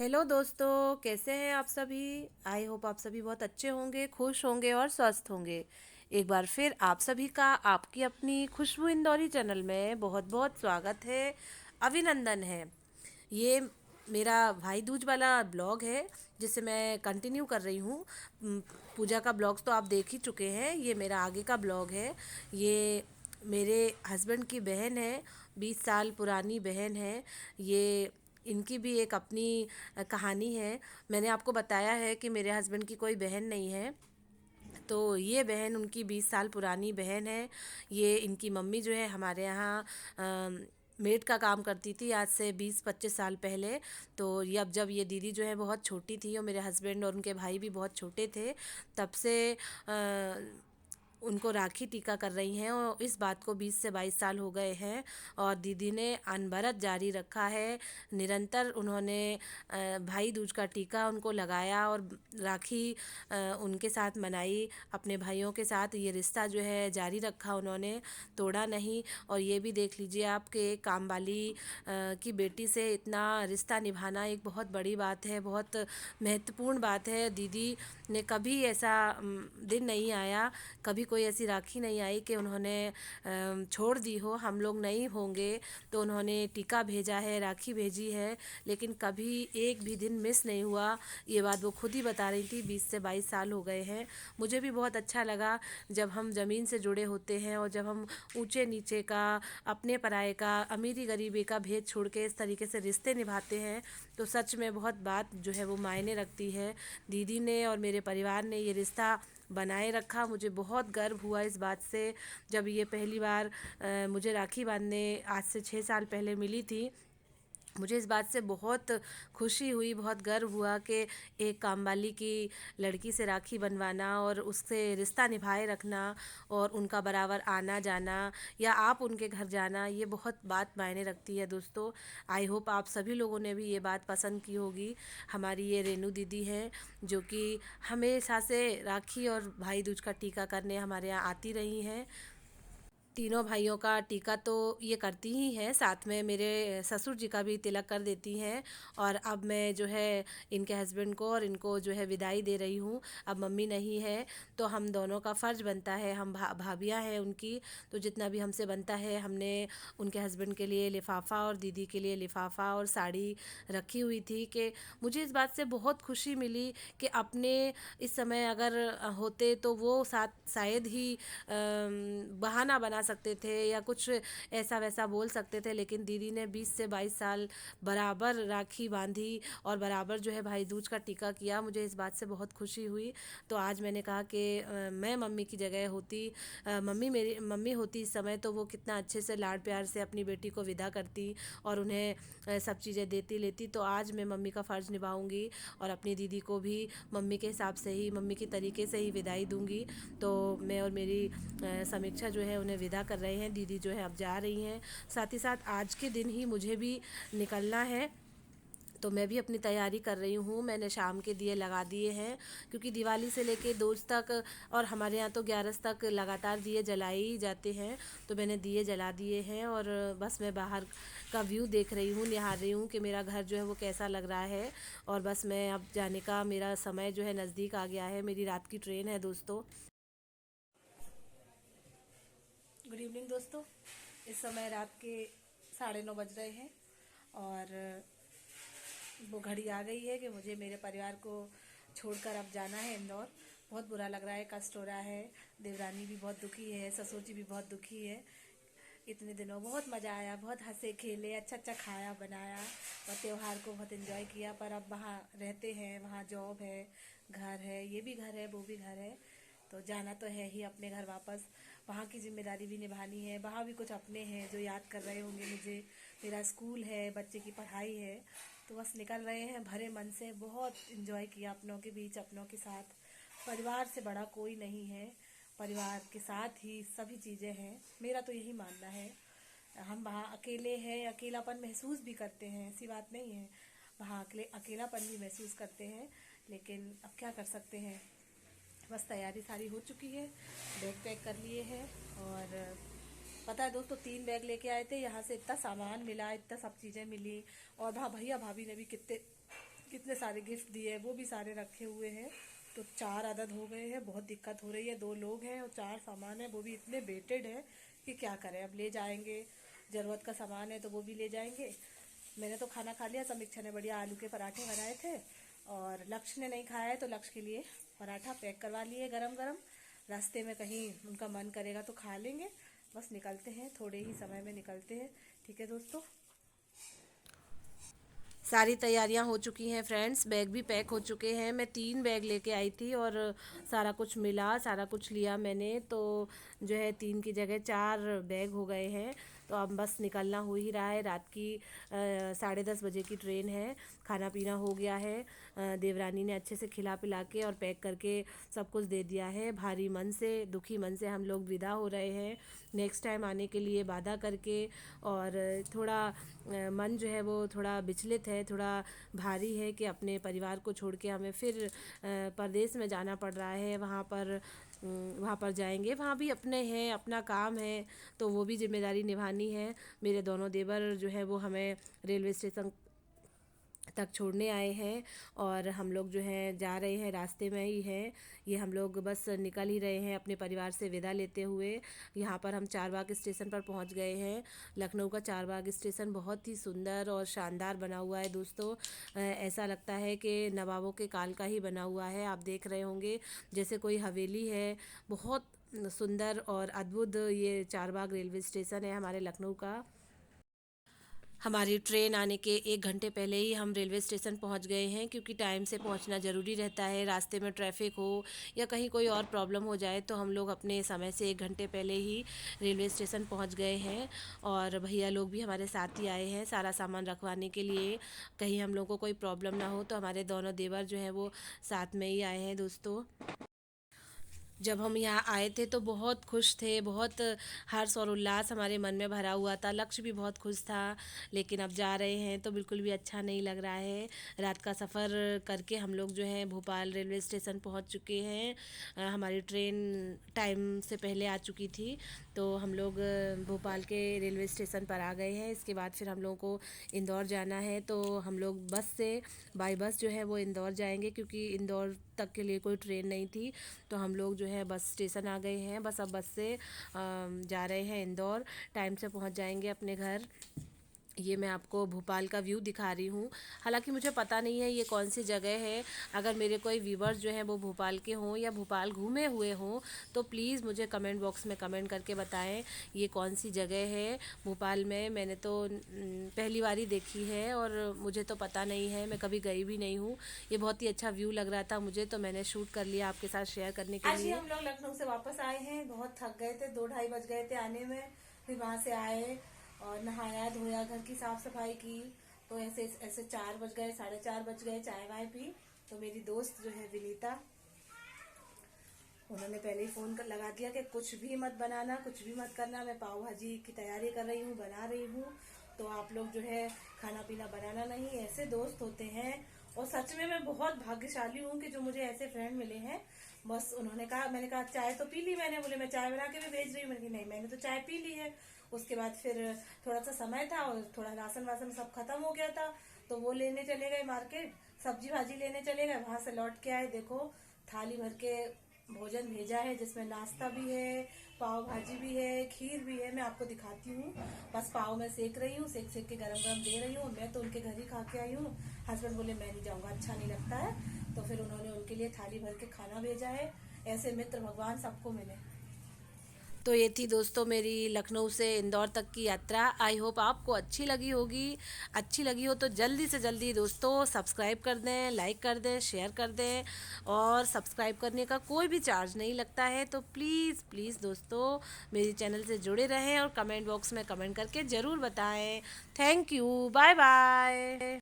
Hello दोस्तों, कैसे हैं आप सभी। आई होप आप सभी बहुत अच्छे होंगे, खुश होंगे और स्वस्थ होंगे। एक बार फिर आप सभी का आपकी अपनी खुशबू इंदौरी चैनल में बहुत बहुत स्वागत है, अभिनंदन है। ये मेरा भाई दूज वाला ब्लॉग है जिसे मैं कंटिन्यू कर रही हूँ। पूजा का ब्लॉग्स तो आप देख ही चुके हैं, ये मेरा आगे का ब्लॉग है। ये मेरे हस्बैंड की बहन है, 20 साल पुरानी बहन है ये। इनकी भी एक अपनी कहानी है। मैंने आपको बताया है कि मेरे हस्बैंड की कोई बहन नहीं है, तो ये बहन उनकी 20 साल पुरानी बहन है। ये इनकी मम्मी जो है हमारे यहाँ मेड का काम करती थी आज से 20-25 साल पहले। तो ये अब जब ये दीदी जो है बहुत छोटी थी और मेरे हस्बैंड और उनके भाई भी बहुत छोटे थे, तब से उनको राखी टीका कर रही हैं और इस बात को 20 से 22 साल हो गए हैं। और दीदी ने अनवरत जारी रखा है। निरंतर उन्होंने भाई दूज का टीका उनको लगाया और राखी उनके साथ मनाई, अपने भाइयों के साथ ये रिश्ता जो है जारी रखा उन्होंने, तोड़ा नहीं। और ये भी देख लीजिए आपके काम वाली की बेटी से इतना रिश्ता निभाना एक बहुत बड़ी बात है, बहुत महत्वपूर्ण बात है। दीदी ने कभी ऐसा दिन नहीं आया, कभी कोई ऐसी राखी नहीं आई कि उन्होंने छोड़ दी हो, हम लोग नहीं होंगे तो उन्होंने टीका भेजा है, राखी भेजी है, लेकिन कभी एक भी दिन मिस नहीं हुआ। ये बात वो खुद ही बता रही थी। 20 से 22 साल हो गए हैं। मुझे भी बहुत अच्छा लगा जब हम ज़मीन से जुड़े होते हैं और जब हम ऊंचे नीचे का, अपने पराये का, अमीरी गरीबी का भेद छोड़ के इस तरीके से रिश्ते निभाते हैं, तो सच में बहुत बात जो है वो मायने रखती है। दीदी ने और मेरे परिवार ने ये रिश्ता बनाए रखा। मुझे बहुत गर्व हुआ इस बात से जब ये पहली बार मुझे राखी बांधने आज से 6 साल पहले मिली थी। मुझे इस बात से बहुत खुशी हुई, बहुत गर्व हुआ कि एक कामवाली की लड़की से राखी बनवाना और उससे रिश्ता निभाए रखना और उनका बराबर आना जाना या आप उनके घर जाना, ये बहुत बात मायने रखती है दोस्तों। आई होप आप सभी लोगों ने भी ये बात पसंद की होगी। हमारी ये रेनू दीदी है जो कि हमेशा से राखी और भाई दूज का टीका करने हमारे यहाँ आती रही हैं। तीनों भाइयों का टीका तो ये करती ही हैं, साथ में मेरे ससुर जी का भी तिलक कर देती हैं। और अब मैं जो है इनके हस्बैंड को और इनको जो है विदाई दे रही हूँ। अब मम्मी नहीं है तो हम दोनों का फ़र्ज़ बनता है, हम भाभियाँ हैं उनकी, तो जितना भी हमसे बनता है हमने उनके हस्बैंड के लिए लिफ़ाफ़ा और दीदी के लिए लिफ़ाफ़ा और साड़ी रखी हुई थी। कि मुझे इस बात से बहुत खुशी मिली कि अपने इस समय अगर होते तो वो साथ शायद ही बहाना बना सकते थे या कुछ ऐसा वैसा बोल सकते थे, लेकिन दीदी ने 20 से 22 साल बराबर राखी बांधी और बराबर जो है भाई दूज का टीका किया। मुझे इस बात से बहुत खुशी हुई। तो आज मैंने कहा कि मैं मम्मी की जगह होती, मम्मी मेरी मम्मी होती इस समय, तो वो कितना अच्छे से लाड प्यार से अपनी बेटी को विदा करती और उन्हें सब चीज़ें देती लेती। तो आज मैं मम्मी का फ़र्ज़ निभाऊंगी और अपनी दीदी को भी मम्मी के हिसाब से ही, मम्मी की तरीके से ही विदाई दूंगी। तो मैं और मेरी समीक्षा जो है उन्हें विदा कर रहे हैं। दीदी जो है अब जा रही हैं। साथ ही साथ आज के दिन ही मुझे भी निकलना है, तो मैं भी अपनी तैयारी कर रही हूँ। मैंने शाम के दिए लगा दिए हैं क्योंकि दिवाली से लेके दोस्त तक और हमारे यहाँ तो 11 तक लगातार दिए जलाए ही जाते हैं, तो मैंने दिए जला दिए हैं और बस मैं बाहर का व्यू देख रही हूँ, निहार रही हूँ कि मेरा घर जो है वो कैसा लग रहा है। और बस मैं अब जाने का, मेरा समय जो है नज़दीक आ गया है। मेरी रात की ट्रेन है दोस्तों। गुड इवनिंग दोस्तों। इस समय रात के 9:30 बज रहे हैं और वो घड़ी आ गई है कि मुझे मेरे परिवार को छोड़कर अब जाना है इंदौर। बहुत बुरा लग रहा है, कष्ट हो रहा है। देवरानी भी बहुत दुखी है, ससुर जी भी बहुत दुखी है। इतने दिनों बहुत मज़ा आया, बहुत हंसे खेले, अच्छा अच्छा खाया बनाया और त्यौहार को बहुत एंजॉय किया। पर अब वहाँ रहते हैं, वहाँ जॉब है, घर है, ये भी घर है, वो भी घर है, तो जाना तो है ही अपने घर वापस। वहाँ की जिम्मेदारी भी निभानी है, वहाँ भी कुछ अपने हैं जो याद कर रहे होंगे मुझे। मेरा स्कूल है, बच्चे की पढ़ाई है, तो बस निकल रहे हैं भरे मन से। बहुत इन्जॉय किया अपनों के बीच, अपनों के साथ। परिवार से बड़ा कोई नहीं है, परिवार के साथ ही सभी चीज़ें हैं, मेरा तो यही मानना है। हम वहाँ अकेले हैं, अकेलापन महसूस भी करते हैं, ऐसी बात नहीं है। वहाँ अकेलापन भी महसूस करते हैं, लेकिन अब क्या कर सकते हैं। बस तैयारी सारी हो चुकी है, बैग पैक कर लिए हैं। और पता है दोस्तों, 3 बैग लेके आए थे, यहाँ से इतना सामान मिला, इतना सब चीज़ें मिली। और वहाँ भैया भाभी ने भी कितने कितने सारे गिफ्ट दिए वो भी सारे रखे हुए हैं। तो 4 अदद हो गए हैं। बहुत दिक्कत हो रही है, 2 लोग हैं और 4 सामान है, वो भी इतने वेटेड है कि क्या करें। अब ले जाएंगे, ज़रूरत का सामान है तो वो भी ले जाएंगे। मैंने तो खाना खा लिया। समीक्षा ने बढ़िया आलू के पराठे बनाए थे और लक्ष्य ने नहीं खाया है तो लक्ष्य के लिए पराठा पैक करवा लिए गरम गरम। रास्ते में कहीं उनका मन करेगा तो खा लेंगे। बस निकलते हैं, थोड़े ही समय में निकलते हैं। ठीक है दोस्तों, सारी तैयारियां हो चुकी हैं फ्रेंड्स, बैग भी पैक हो चुके हैं। मैं 3 बैग लेके आई थी और सारा कुछ मिला, सारा कुछ लिया मैंने, तो जो है 3 की जगह 4 बैग हो गए हैं। तो अब बस निकलना हो ही रहा है। रात की 10:30 बजे की ट्रेन है। खाना पीना हो गया है। देवरानी ने अच्छे से खिला पिला के और पैक करके सब कुछ दे दिया है। भारी मन से, दुखी मन से हम लोग विदा हो रहे हैं नेक्स्ट टाइम आने के लिए वादा करके। और थोड़ा मन जो है वो थोड़ा विचलित है, थोड़ा भारी है कि अपने परिवार को छोड़ के हमें फिर परदेश में जाना पड़ रहा है। वहाँ पर जाएंगे, वहाँ भी अपने हैं, अपना काम है, तो वो भी जिम्मेदारी निभानी है। मेरे दोनों देवर जो है वो हमें रेलवे स्टेशन तक छोड़ने आए हैं और हम लोग जो है जा रहे हैं, रास्ते में ही हैं। ये हम लोग बस निकल ही रहे हैं अपने परिवार से विदा लेते हुए। यहाँ पर हम चारबाग स्टेशन पर पहुँच गए हैं। लखनऊ का चारबाग स्टेशन बहुत ही सुंदर और शानदार बना हुआ है दोस्तों। ऐसा लगता है कि नवाबों के काल का ही बना हुआ है। आप देख रहे होंगे जैसे कोई हवेली है। बहुत सुंदर और अद्भुत ये चारबाग रेलवे स्टेशन है हमारे लखनऊ का। हमारी ट्रेन आने के 1 घंटे पहले ही हम रेलवे स्टेशन पहुंच गए हैं, क्योंकि टाइम से पहुंचना ज़रूरी रहता है। रास्ते में ट्रैफिक हो या कहीं कोई और प्रॉब्लम हो जाए तो हम लोग अपने समय से 1 घंटे पहले ही रेलवे स्टेशन पहुंच गए हैं। और भैया लोग भी हमारे साथ ही आए हैं सारा सामान रखवाने के लिए, कहीं हम लोग को कोई प्रॉब्लम ना हो। तो हमारे दोनों देवर जो हैं वो साथ में ही आए हैं दोस्तों। जब हम यहाँ आए थे तो बहुत खुश थे, बहुत हर्ष और उल्लास हमारे मन में भरा हुआ था। लक्ष्य भी बहुत खुश था। लेकिन अब जा रहे हैं तो बिल्कुल भी अच्छा नहीं लग रहा है। रात का सफ़र करके हम लोग जो है भोपाल रेलवे स्टेशन पहुँच चुके हैं। हमारी ट्रेन टाइम से पहले आ चुकी थी, तो हम लोग भोपाल के रेलवे स्टेशन पर आ गए हैं। इसके बाद फिर हम लोगों को इंदौर जाना है, तो हम लोग बस से बाई बस जो है वो इंदौर जाएंगे, क्योंकि इंदौर तक के लिए कोई ट्रेन नहीं थी। तो हम लोग जो है बस स्टेशन आ गए हैं। बस अब बस से जा रहे हैं इंदौर। टाइम से पहुंच जाएंगे अपने घर। ये मैं आपको भोपाल का व्यू दिखा रही हूँ। हालांकि मुझे पता नहीं है ये कौन सी जगह है। अगर मेरे कोई व्यूवर्स जो हैं वो भोपाल के हों या भोपाल घूमे हुए हों तो प्लीज़ मुझे कमेंट बॉक्स में कमेंट करके बताएं ये कौन सी जगह है भोपाल में। मैंने तो पहली बार ही देखी है और मुझे तो पता नहीं है, मैं कभी गई भी नहीं हूँ। ये बहुत ही अच्छा व्यू लग रहा था मुझे, तो मैंने शूट कर लिया आपके साथ शेयर करने के लिए। हम लोग लखनऊ से वापस आए हैं, बहुत थक गए थे, 2-2:30 बज गए थे आने में। फिर वहाँ से आए और नहाया धोया, घर की साफ सफाई की, तो ऐसे ऐसे 4 बज गए, 4:30 बज गए। चाय वाय पी तो मेरी दोस्त जो है विनीता, उन्होंने पहले ही फ़ोन कर लगा दिया कि कुछ भी मत बनाना, कुछ भी मत करना, मैं पाव भाजी की तैयारी कर रही हूँ, बना रही हूँ। तो आप लोग जो है खाना पीना बनाना नहीं। ऐसे दोस्त होते हैं और सच में मैं बहुत भाग्यशाली हूँ कि जो मुझे ऐसे फ्रेंड मिले हैं। बस उन्होंने कहा, मैंने कहा चाय तो पी ली मैंने, बोले मैं चाय बना के भी भेज रही हूँ। मैंने कहा नहीं, मैंने तो चाय पी ली है। उसके बाद फिर थोड़ा सा समय था और थोड़ा राशन वासन सब खत्म हो गया था, तो वो लेने चले गए मार्केट, सब्जी भाजी लेने चले गए। वहां से लौट के आए, देखो थाली भर के भोजन भेजा है, जिसमें नाश्ता भी है, पाव भाजी भी है, खीर भी है। मैं आपको दिखाती हूँ। बस पाव मैं सेक रही हूँ, सेक सेक के गरम गरम दे रही हूँ। मैं तो उनके घर ही खा के आई हूँ। हस्बैंड बोले मैं नहीं जाऊँगा, अच्छा नहीं लगता है। तो फिर उन्होंने उनके लिए थाली भर के खाना भेजा है। ऐसे मित्र भगवान सबको मिले। तो ये थी दोस्तों मेरी लखनऊ से इंदौर तक की यात्रा। आई होप आपको अच्छी लगी होगी। अच्छी लगी हो तो जल्दी से जल्दी दोस्तों सब्सक्राइब कर दें, लाइक कर दें, शेयर कर दें। और सब्सक्राइब करने का कोई भी चार्ज नहीं लगता है, तो प्लीज़ प्लीज़ दोस्तों मेरे चैनल से जुड़े रहें और कमेंट बॉक्स में कमेंट करके ज़रूर बताएं। Thank you, bye bye.